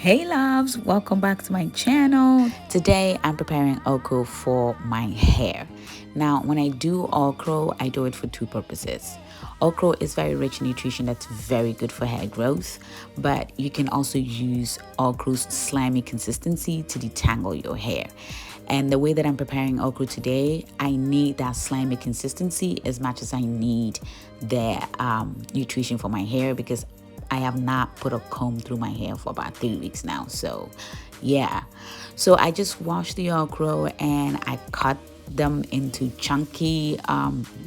Hey loves, welcome back to my channel. Today I'm preparing okro for my hair. Now when I do okro, I do it for two purposes. Okro is very rich in nutrition that's very good for hair growth, but you can also use okro's slimy consistency to detangle your hair. And the way that I'm preparing okro today, I need that slimy consistency as much as I need the nutrition for my hair, because I have not put a comb through my hair for about 3 weeks now. So yeah, so I just washed the okra and I cut them into chunky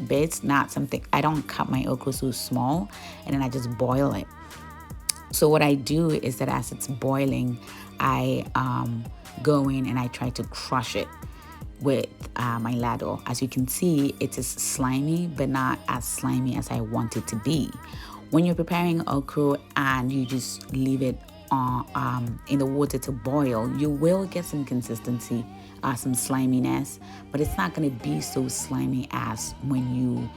bits. Not something, I don't cut my okra so small, and then I just boil it. So what I do is that as it's boiling, I go in and I try to crush it with my ladle. As you can see, it is slimy, but not as slimy as I want it to be. When you're preparing okra and you just leave it in the water to boil, you will get some consistency, some sliminess, but it's not going to be so slimy as when you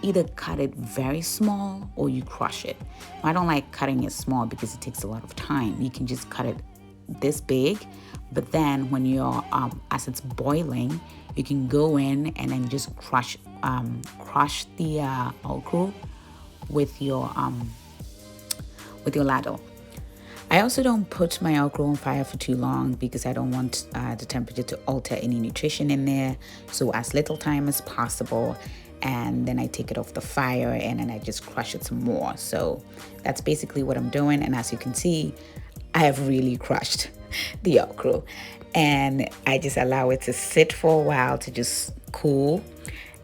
either cut it very small or you crush it. I don't like cutting it small because it takes a lot of time. You can just cut it this big, but then when you're as it's boiling, you can go in and then just crush the okra with your ladle. I also don't put my okra on fire for too long because I don't want the temperature to alter any nutrition in there. So as little time as possible, and then I take it off the fire and then I just crush it some more. So that's basically what I'm doing. And as you can see, I have really crushed the okra, and I just allow it to sit for a while to just cool.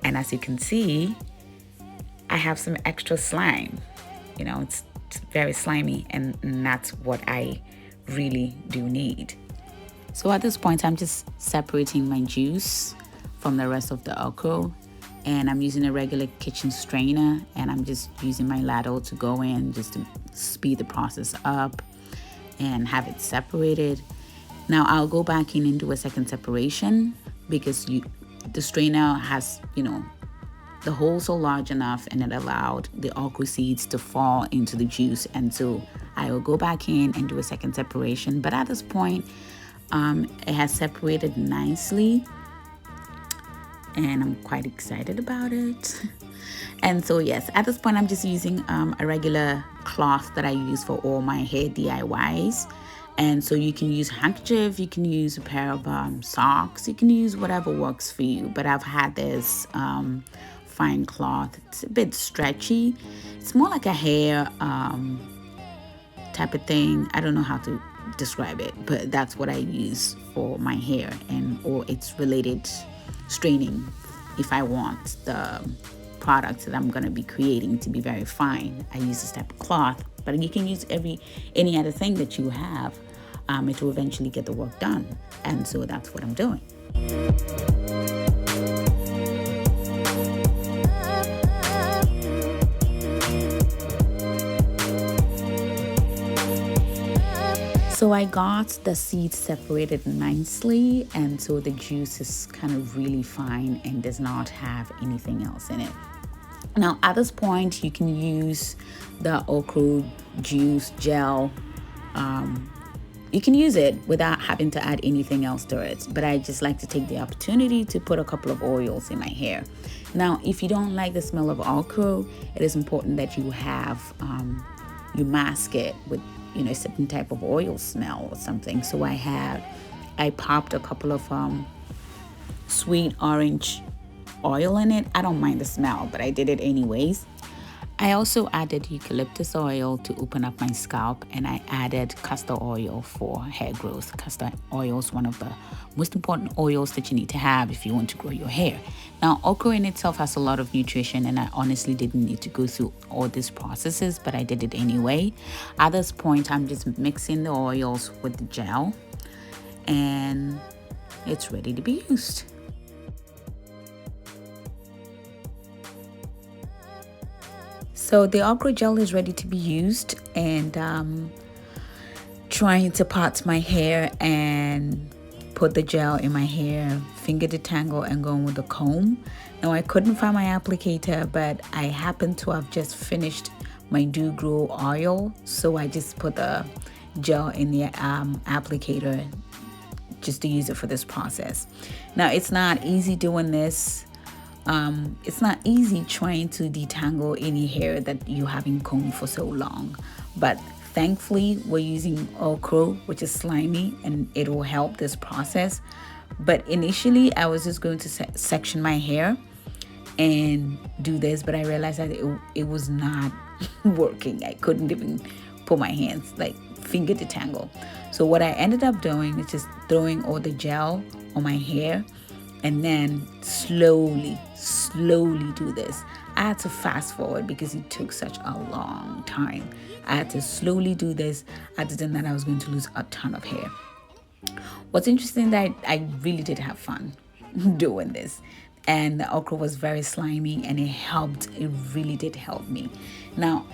And as you can see, I have some extra slime. You know, it's very slimy, and that's what I really do need. So at this point, I'm just separating my juice from the rest of the okra, and I'm using a regular kitchen strainer, and I'm just using my ladle to go in just to speed the process up and have it separated. Now I'll go back in and do a second separation because the strainer has, the holes are large enough, and it allowed the okra seeds to fall into the juice. And so I will go back in and do a second separation. But at this point, it has separated nicely, and I'm quite excited about it. And so yes, at this point, I'm just using a regular cloth that I use for all my hair DIYs. And so you can use handkerchief, you can use a pair of socks, you can use whatever works for you. But I've had this fine cloth. It's a bit stretchy. It's more like a hair type of thing. I don't know how to describe it, but that's what I use for my hair, or its related straining if I want the product that I'm going to be creating to be very fine. I use this type of cloth, but you can use any other thing that you have. It will eventually get the work done, and so that's what I'm doing. So I got the seeds separated nicely, and so the juice is kind of really fine and does not have anything else in it. Now at this point, you can use the okra juice gel. You can use it without having to add anything else to it, but I just like to take the opportunity to put a couple of oils in my hair. Now if you don't like the smell of okra, it is important that you have you mask it with a certain type of oil smell or something. So I popped a couple of sweet orange oil in it. I don't mind the smell, but I did it anyways. I also added eucalyptus oil to open up my scalp, and I added castor oil for hair growth. Castor oil is one of the most important oils that you need to have if you want to grow your hair. Now, okra in itself has a lot of nutrition, and I honestly didn't need to go through all these processes, but I did it anyway. At this point, I'm just mixing the oils with the gel, and it's ready to be used. So the okra gel is ready to be used, and trying to part my hair and put the gel in my hair, finger detangle, and going with the comb. Now I couldn't find my applicator, but I happened to have just finished my Do Grow oil, so I just put the gel in the applicator just to use it for this process. Now, it's not easy doing this. It's not easy trying to detangle any hair that you haven't combed for so long, but thankfully we're using Okro, which is slimy, and it will help this process. But initially I was just going to section my hair and do this, but I realized that it was not working. I couldn't even put my hands, like finger detangle. So what I ended up doing is just throwing all the gel on my hair and then slowly do this. I had to fast forward because it took such a long time. I had to slowly do this. Other than that, I was going to lose a ton of hair. What's interesting that I really did have fun doing this, and the okra was very slimy and it helped. It really did help me. Now,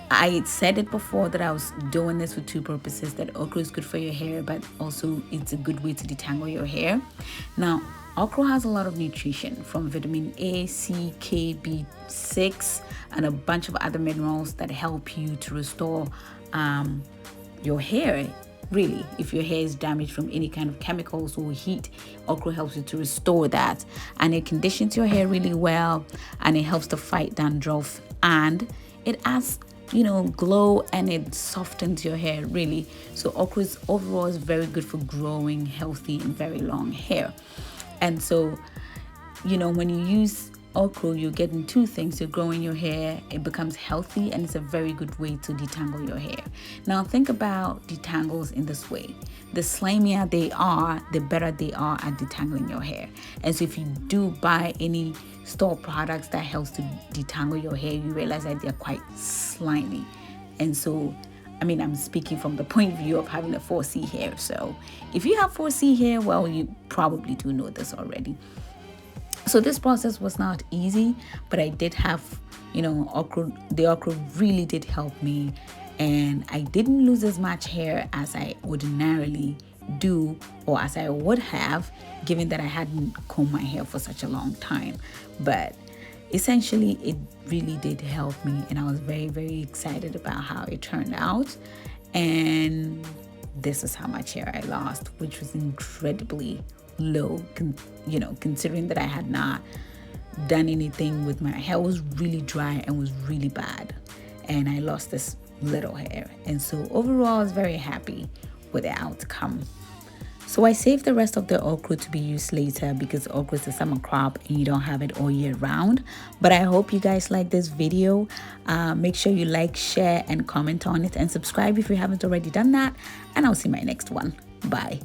I said it before that I was doing this for two purposes, that okra is good for your hair, but also it's a good way to detangle your hair. Now, okra has a lot of nutrition, from vitamin A, C, K, B6, and a bunch of other minerals that help you to restore your hair. Really, if your hair is damaged from any kind of chemicals or heat, okra helps you to restore that, and it conditions your hair really well, and it helps to fight dandruff, and it adds glow, and it softens your hair really. So okra overall is very good for growing healthy and very long hair. And so when you use okra, you're getting two things. You're growing your hair, it becomes healthy, and it's a very good way to detangle your hair. Now think about detangles in this way. The slimier they are, the better they are at detangling your hair. And so if you do buy any store products that helps to detangle your hair, you realize that they're quite slimy. And so I'm speaking from the point of view of having a 4C hair. So if you have 4C hair, well, you probably do know this already. So this process was not easy, but I did have, okra. The okra really did help me, and I didn't lose as much hair as I ordinarily do, or as I would have, given that I hadn't combed my hair for such a long time. But essentially, it really did help me, and I was very, very excited about how it turned out. And this is how much hair I lost, which was incredibly low, considering that I had not done anything with my hair. Was really dry and was really bad, and I lost this little hair. And so overall, I was very happy with the outcome. So I saved the rest of the okra to be used later, because okra is a summer crop and you don't have it all year round. But I hope you guys like this video. Make sure you like, share, and comment on it, and subscribe if you haven't already done that. And I'll see you in my next one. Bye.